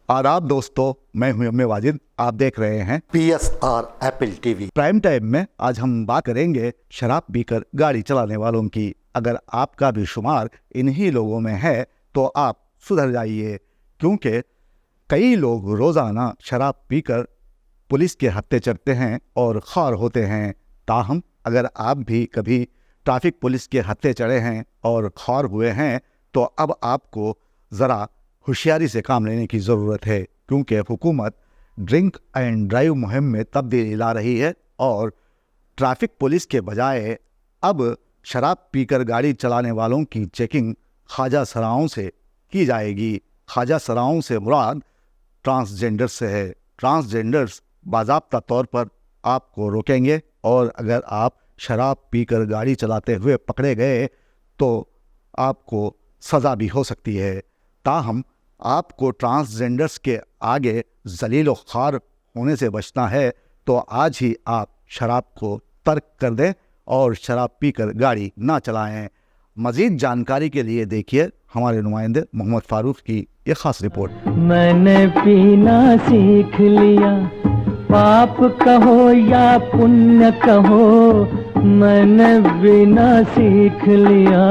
आदाब दोस्तों, मैं हूं एम ए वाजिद। आप देख रहे हैं PSR Apple TV. Prime time में आज हम बात करेंगे शराब पीकर गाड़ी चलाने वालों की। अगर आपका भी शुमार इन्हीं लोगों में है तो आप सुधर जाइए, क्योंकि कई लोग रोज़ाना शराब पीकर पुलिस के हत्थे चढ़ते हैं और ख़ार होते हैं। ताहम अगर आप भी कभी ट्रैफिक पुलिस के हत्थे चढ़े हैं और ख़ार हुए हैं तो अब आपको ज़रा होशियारी से काम लेने की ज़रूरत है, क्योंकि हुकूमत ड्रिंक एंड ड्राइव मुहिम में तब्दीली ला रही है और ट्रैफिक पुलिस के बजाय अब शराब पीकर गाड़ी चलाने वालों की चेकिंग ख्वाजा सराओं से की जाएगी। ख्वाजा सराओं से मुराद ट्रांसजेंडर से है। ट्रांसजेंडर्स बाज़ाब्ता तौर पर आपको रोकेंगे और अगर आप शराब पीकर गाड़ी चलाते हुए पकड़े गए तो आपको सज़ा भी हो सकती है। ताहम आपको ट्रांसजेंडर्स के आगे जलील और ख़ार होने से बचना है तो आज ही आप शराब को तर्क कर दें और शराब पीकर गाड़ी ना चलाएं। मज़ीद जानकारी के लिए देखिए हमारे नुमाइंदे मोहम्मद फारूक की ये ख़ास रिपोर्ट। मैंने पीना सीख लिया, पाप कहो या पुण्य कहो, मैंने पीना सीख लिया,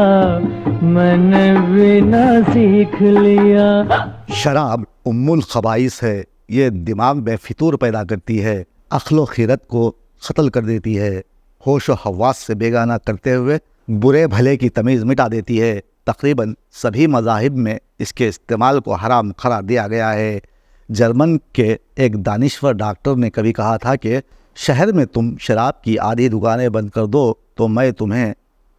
मैंने पीना सीख लिया। शराब उम्मुल खबाइस है। ये दिमाग में फितूर पैदा करती है, अक्ल व खीरत को क़त्ल कर देती है, होश व हवास से बेगाना करते हुए बुरे भले की तमीज़ मिटा देती है। तकरीबन सभी मज़ाहिब में इसके इस्तेमाल को हराम करार दिया गया है। जर्मन के एक दानिश्वर डॉक्टर ने कभी कहा था कि शहर में तुम शराब की आधी दुकानें बंद कर दो तो मैं तुम्हें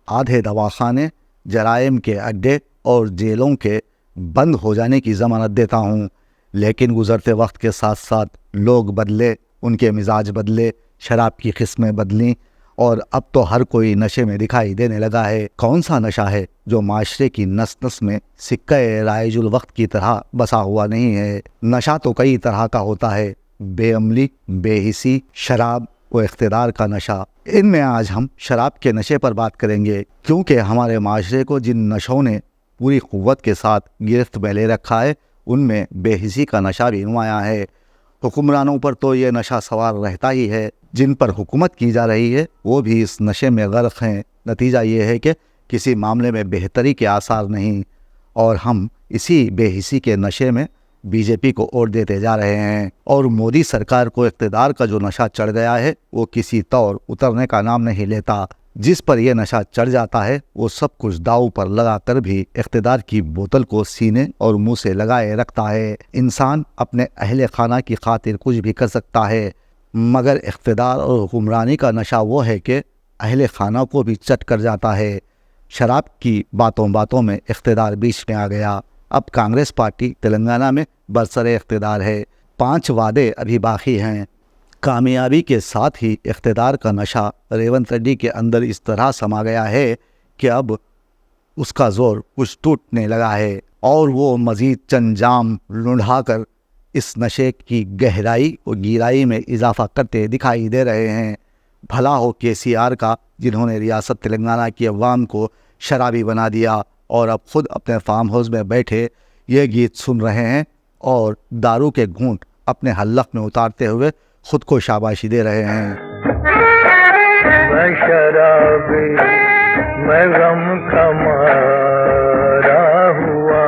आधे दवाखाने, जराइम के अड्डे और जेलों के बंद हो जाने की ज़मानत देता हूँ। लेकिन गुज़रते वक्त के साथ साथ लोग बदले, उनके मिजाज बदले, शराब की किस्में बदलीं और अब तो हर कोई नशे में दिखाई देने लगा है। कौन सा नशा है जो माशरे की नस नस में सिक्का राइजुल वक्त की तरह बसा हुआ नहीं है? नशा तो कई तरह का होता है, बेअमली, बेहिसी, शराब व इख्तिदार का नशा। इनमें आज हम शराब के नशे पर बात करेंगे, क्योंकि हमारे माशरे को जिन नशों ने पूरी क़ुव्वत के साथ गिरफ्त में ले रखा है उनमें बेहिसी का नशा भी नुमायाँ है। हुक्मरानों पर तो ये नशा सवार रहता ही है, जिन पर हुकूमत की जा रही है वो भी इस नशे में गर्क हैं। नतीजा ये है कि किसी मामले में बेहतरी के आसार नहीं और हम इसी बेहिसी के नशे में बीजेपी को वोट देते जा रहे हैं। और मोदी सरकार को इक़्तिदार का जो नशा चढ़ गया है वो किसी तौर उतरने का नाम नहीं लेता। जिस पर यह नशा चढ़ जाता है वो सब कुछ दांव पर लगा कर भी इक़्तिदार की बोतल को सीने और मुंह से लगाए रखता है। इंसान अपने अहले खाना की खातिर कुछ भी कर सकता है, मगर इक़्तिदार और हुक्मरानी का नशा वो है कि अहले खाना को भी चट कर जाता है। शराब की बातों बातों में इक़्तिदार बीच में आ गया। अब कांग्रेस पार्टी तेलंगाना में बरसरे इक़्तिदार है। 5 वादे अभी बाकी हैं। कामयाबी के साथ ही इक़्तिदार का नशा रेवंत रेड्डी के अंदर इस तरह समा गया है कि अब उसका ज़ोर कुछ टूटने लगा है और वो मज़ीद चंद जाम लुढ़ा कर इस नशे की गहराई और गहराई में इजाफ़ा करते दिखाई दे रहे हैं। भला हो KCR का, जिन्होंने रियासत तेलंगाना की अवाम को शराबी बना दिया और अब ख़ुद अपने फार्म हाउस में बैठे ये गीत सुन रहे हैं और दारू के घूंट अपने हल्क में उतारते हुए खुद को शाबाशी दे रहे हैं। मैं शराबी, मैं गम का मारा हुआ,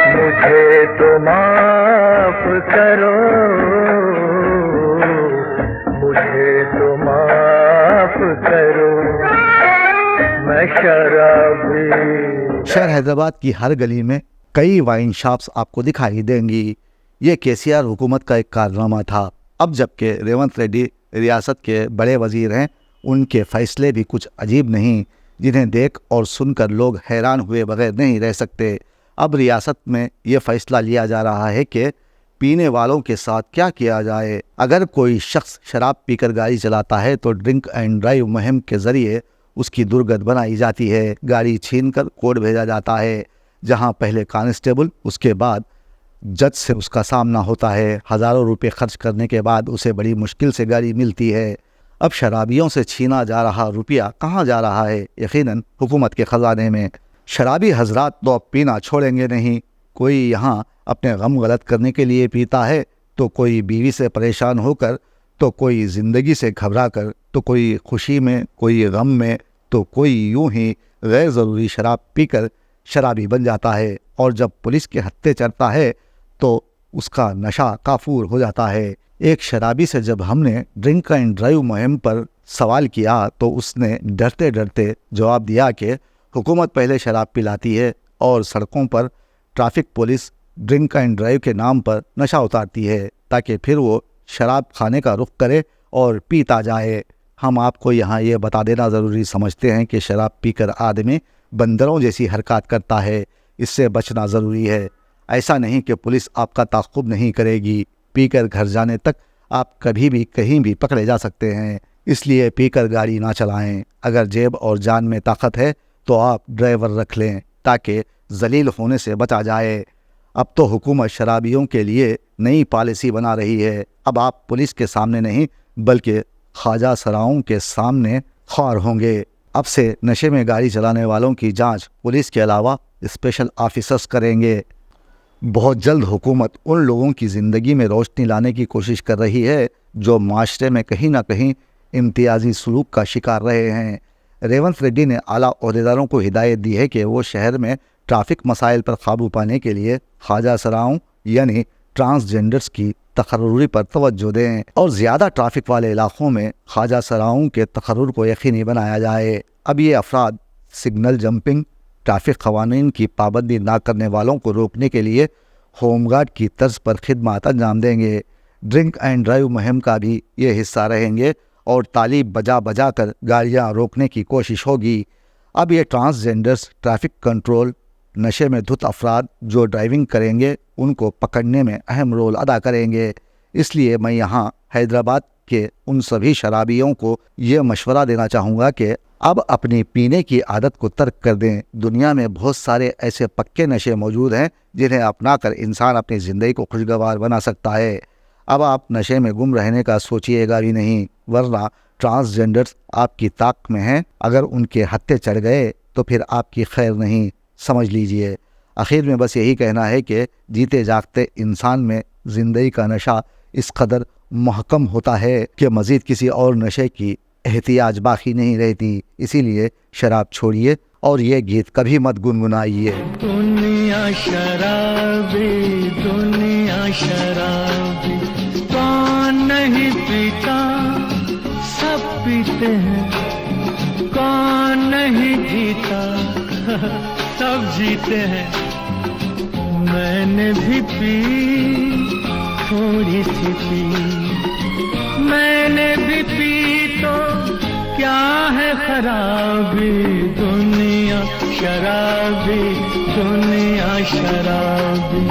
मुझे तो माफ करो, मुझे तो माफ करो, मैं शराबी। शहर हैदराबाद की हर गली में कई वाइन शॉप्स आपको दिखाई देंगी। ये KCR हुकूमत का एक कारनामा था। अब जबकि रेवंत रेड्डी रियासत के बड़े वज़ीर हैं, उनके फ़ैसले भी कुछ अजीब नहीं, जिन्हें देख और सुनकर लोग हैरान हुए बगैर नहीं रह सकते। अब रियासत में ये फ़ैसला लिया जा रहा है कि पीने वालों के साथ क्या किया जाए। अगर कोई शख्स शराब पीकर गाड़ी चलाता है तो ड्रिंक एंड ड्राइव मुहिम के ज़रिए उसकी दुर्गत बनाई जाती है। गाड़ी छीनकर कोर्ट भेजा जाता है, जहाँ पहले कांस्टेबल, उसके बाद जज से उसका सामना होता है। हज़ारों रुपए खर्च करने के बाद उसे बड़ी मुश्किल से गाड़ी मिलती है। अब शराबियों से छीना जा रहा रुपया कहाँ जा रहा है? यकीनन हुकूमत के ख़जाने में। शराबी हजरात तो अब पीना छोड़ेंगे नहीं। कोई यहाँ اپنے غم غلط کرنے کے لیے پیتا ہے، تو کوئی بیوی سے پریشان ہو کر، تو کوئی زندگی سے گھبرا کر، تو کوئی خوشی میں، کوئی غم میں، تو کوئی یوں ہی غیر ضروری شراب پی کر شرابی بن جاتا ہے، اور جب پولیس کے ہتھے چڑھتا ہے تو اس کا نشہ کافور ہو جاتا ہے۔ ایک شرابی سے جب ہم نے ڈرنک اینڈ ڈرائیو مہم پر سوال کیا تو اس نے ڈرتے ڈرتے جواب دیا کہ حکومت پہلے شراب پلاتی ہے اور سڑکوں پر traffic police drink and drive کے نام پر نشہ اتارتی ہے تاکہ پھر وہ شراب کھانے کا رخ کرے اور پیتا جائے۔ ہم آپ کو یہاں یہ بتا دینا ضروری سمجھتے ہیں کہ شراب پی کر آدمی بندروں جیسی حرکات کرتا ہے، اس سے بچنا ضروری ہے۔ ایسا نہیں کہ پولیس آپ کا تعاقب نہیں کرے گی، پی کر گھر جانے تک آپ کبھی بھی کہیں بھی پکڑے جا سکتے ہیں، اس لیے پی کر گاڑی نہ چلائیں۔ اگر جیب اور جان میں طاقت ہے تو آپ ڈرائیور رکھ لیں تاکہ ذلیل ہونے سے بچا جائے۔ اب تو حکومت شرابیوں کے لیے نئی پالیسی بنا رہی ہے، اب آپ پولیس کے سامنے نہیں بلکہ خواجہ سراؤں کے سامنے خوار ہوں گے۔ اب سے نشے میں گاڑی چلانے والوں کی جانچ پولیس کے علاوہ اسپیشل آفیسرز کریں گے۔ بہت جلد حکومت ان لوگوں کی زندگی میں روشنی لانے کی کوشش کر رہی ہے جو معاشرے میں کہیں نہ کہیں امتیازی سلوک کا شکار رہے ہیں۔ ریونت ریڈی نے اعلیٰ عہدیداروں کو ہدایت دی ہے کہ وہ شہر میں ٹریفک مسائل پر قابو پانے کے لیے خواجہ سراؤں یعنی ٹرانسجینڈرز کی تقرری پر توجہ دیں اور زیادہ ٹریفک والے علاقوں میں خواجہ سراؤں کے تقرر کو یقینی بنایا جائے۔ اب یہ افراد سگنل جمپنگ، ٹریفک قوانین کی پابندی نہ کرنے والوں کو روکنے کے لیے ہوم گارڈ کی طرز پر خدمات انجام دیں گے۔ ڈرنک اینڈ ڈرائیو مہم کا بھی یہ حصہ رہیں گے اور تالیب بجا بجا کر گاڑیاں روکنے کی کوشش ہوگی۔ اب یہ ٹرانسجینڈرز ٹریفک کنٹرول، نشے میں دھت افراد جو ڈرائیونگ کریں گے ان کو پکڑنے میں اہم رول ادا کریں گے۔ اس لیے میں یہاں حیدرآباد کے ان سبھی شرابیوں کو یہ مشورہ دینا چاہوں گا کہ اب اپنی پینے کی عادت کو ترک کر دیں۔ دنیا میں بہت سارے ایسے پکے نشے موجود ہیں جنہیں اپنا کر انسان اپنی زندگی کو خوشگوار بنا سکتا ہے۔ اب آپ نشے میں گم رہنے کا سوچیے گا بھی نہیں، ورنہ ٹرانسجینڈرز آپ کی طاق میں ہیں، اگر ان کے ہتھے چڑھ گئے تو پھر آپ کی خیر نہیں، سمجھ لیجئے۔ آخر میں بس یہی کہنا ہے کہ جیتے جاگتے انسان میں زندگی کا نشہ اس قدر محکم ہوتا ہے کہ مزید کسی اور نشے کی احتیاج باقی نہیں رہتی، اسی لیے شراب چھوڑیے اور یہ گیت کبھی مت گنگنائیے۔ دنیا شرابی، دنیا شرابی، کون نہیں پیتا، سب پیتے ہیں، کون نہیں جیتا، سب جیتے ہیں۔ میں نے بھی پی، تھوڑی سی پی، میں نے بھی پی تو کیا ہے خرابی، دنیا شرابی، دنیا شرابی۔